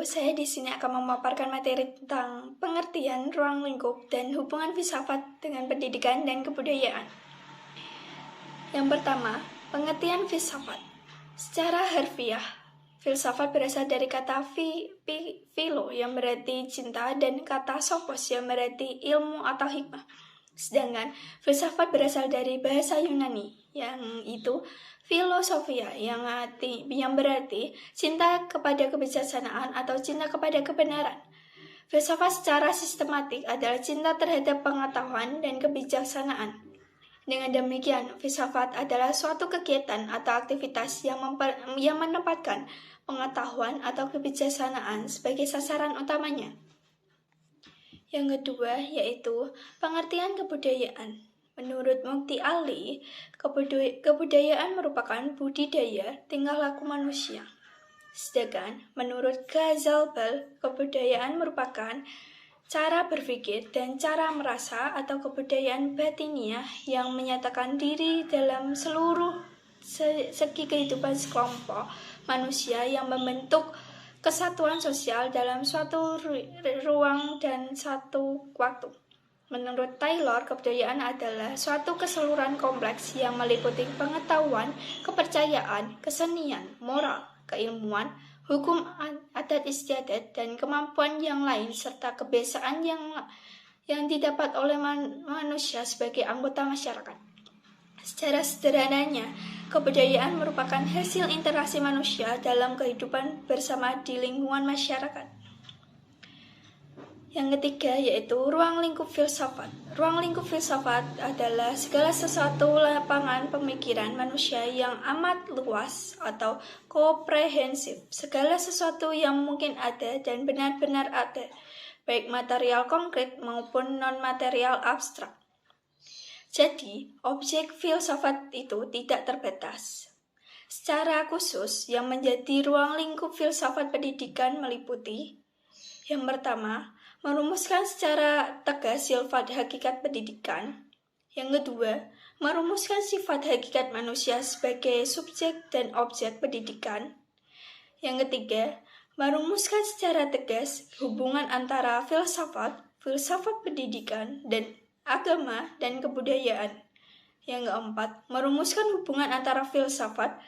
saya di sini akan memaparkan materi tentang pengertian ruang lingkup dan hubungan filsafat dengan pendidikan dan kebudayaan. Yang pertama, pengertian filsafat. Secara harfiah, filsafat berasal dari kata philo yang berarti cinta dan kata sophos yang berarti ilmu atau hikmah. Sedangkan filsafat berasal dari bahasa Yunani yang itu filosofia yang berarti cinta kepada kebijaksanaan atau cinta kepada kebenaran. Filsafat secara sistematik adalah cinta terhadap pengetahuan dan kebijaksanaan. Dengan demikian, filsafat adalah suatu kegiatan atau aktivitas yang menempatkan pengetahuan atau kebijaksanaan sebagai sasaran utamanya. Yang kedua yaitu pengertian kebudayaan. Menurut Mukti Ali, kebudayaan merupakan budidaya tingkah laku manusia. Sedangkan menurut Ghazalbal, kebudayaan merupakan cara berpikir dan cara merasa atau kebudayaan batiniah yang menyatakan diri dalam seluruh segi kehidupan sekelompok manusia yang membentuk kesatuan sosial dalam suatu ruang dan satu waktu. Menurut Taylor, kebudayaan adalah suatu keseluruhan kompleks yang meliputi pengetahuan, kepercayaan, kesenian, moral, keilmuan, hukum adat istiadat, dan kemampuan yang lain, serta kebiasaan yang didapat oleh manusia sebagai anggota masyarakat. Secara sederhananya, kebudayaan merupakan hasil interaksi manusia dalam kehidupan bersama di lingkungan masyarakat. Yang ketiga yaitu ruang lingkup filsafat. Ruang lingkup filsafat adalah segala sesuatu lapangan pemikiran manusia yang amat luas atau komprehensif. Segala sesuatu yang mungkin ada dan benar-benar ada, baik material konkret maupun non-material abstrak. Jadi, objek filsafat itu tidak terbatas. Secara khusus, yang menjadi ruang lingkup filsafat pendidikan meliputi: yang pertama, merumuskan secara tegas sifat hakikat pendidikan. Yang kedua, merumuskan sifat hakikat manusia sebagai subjek dan objek pendidikan. Yang ketiga, merumuskan secara tegas hubungan antara filsafat pendidikan, dan agama dan kebudayaan. Yang keempat, merumuskan hubungan antara filsafat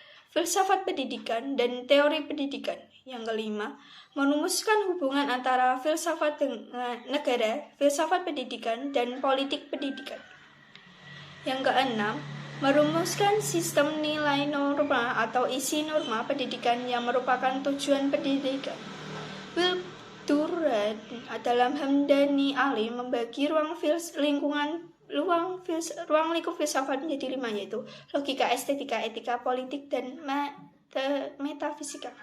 pendidikan, dan teori pendidikan. Yang kelima, merumuskan hubungan antara filsafat dengan negara, filsafat pendidikan, dan politik pendidikan. Yang keenam, merumuskan sistem nilai norma atau isi norma pendidikan yang merupakan tujuan pendidikan. Will Durant dalam Hamdani Ali membagi ruang lingkup filsafat menjadi 5, yaitu logika, estetika, etika, politik, dan metafisika.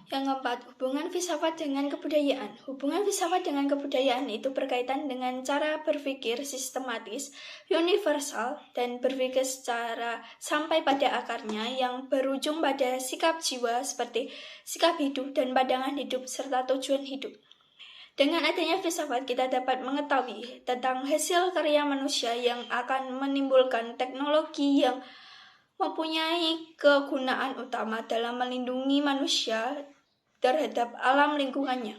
Yang keempat, hubungan filsafat dengan kebudayaan. Hubungan filsafat dengan kebudayaan itu berkaitan dengan cara berpikir sistematis, universal, dan berpikir secara sampai pada akarnya yang berujung pada sikap jiwa seperti sikap hidup dan pandangan hidup serta tujuan hidup. Dengan adanya filsafat, kita dapat mengetahui tentang hasil karya manusia yang akan menimbulkan teknologi yang mempunyai kegunaan utama dalam melindungi manusia terhadap alam lingkungannya.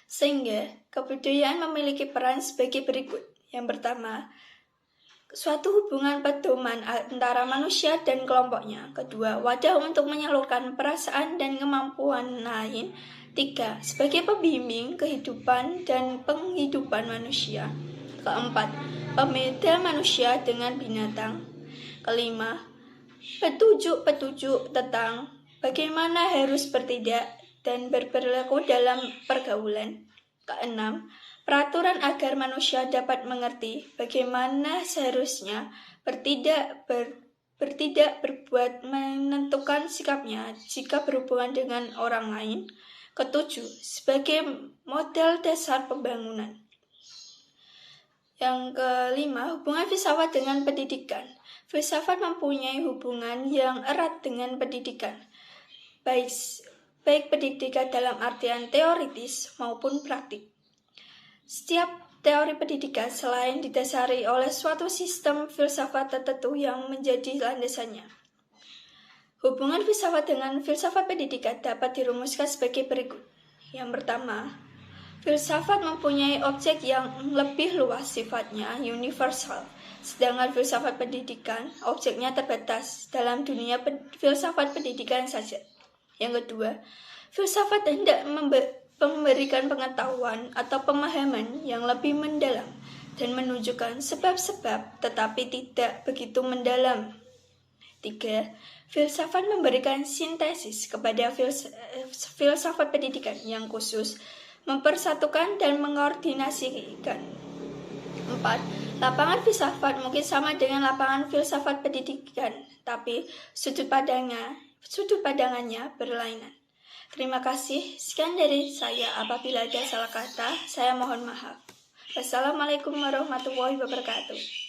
Sehingga kebudayaan memiliki peran sebagai berikut. Yang pertama, suatu hubungan pedoman antara manusia dan kelompoknya. Kedua, wadah untuk menyalurkan perasaan dan kemampuan lain. 3, sebagai pembimbing kehidupan dan penghidupan manusia. Keempat, pembeda manusia dengan binatang. Kelima, petunjuk tentang bagaimana harus bertindak dan berperilaku dalam pergaulan. Keenam, peraturan agar manusia dapat mengerti bagaimana seharusnya bertindak, berbuat, menentukan sikapnya jika berhubungan dengan orang lain. Ketujuh, sebagai modal dasar pembangunan. Yang kelima, hubungan filsafat dengan pendidikan. Filsafat mempunyai hubungan yang erat dengan pendidikan, baik pendidikan dalam artian teoritis maupun praktik. Setiap teori pendidikan selain didasari oleh suatu sistem filsafat tertentu yang menjadi landasannya. Hubungan filsafat dengan filsafat pendidikan dapat dirumuskan sebagai berikut. Yang pertama, filsafat mempunyai objek yang lebih luas sifatnya universal, sedangkan filsafat pendidikan objeknya terbatas dalam dunia filsafat pendidikan saja. Yang kedua, filsafat hendak memberikan pengetahuan atau pemahaman yang lebih mendalam dan menunjukkan sebab-sebab tetapi tidak begitu mendalam. 3. Filsafat memberikan sintesis kepada filsafat pendidikan yang khusus, mempersatukan dan mengkoordinasikan. 4. Lapangan filsafat mungkin sama dengan lapangan filsafat pendidikan, tapi sudut pandangannya berlainan. Terima kasih. Sekian dari saya. Apabila ada salah kata, saya mohon maaf. Wassalamualaikum warahmatullahi wabarakatuh.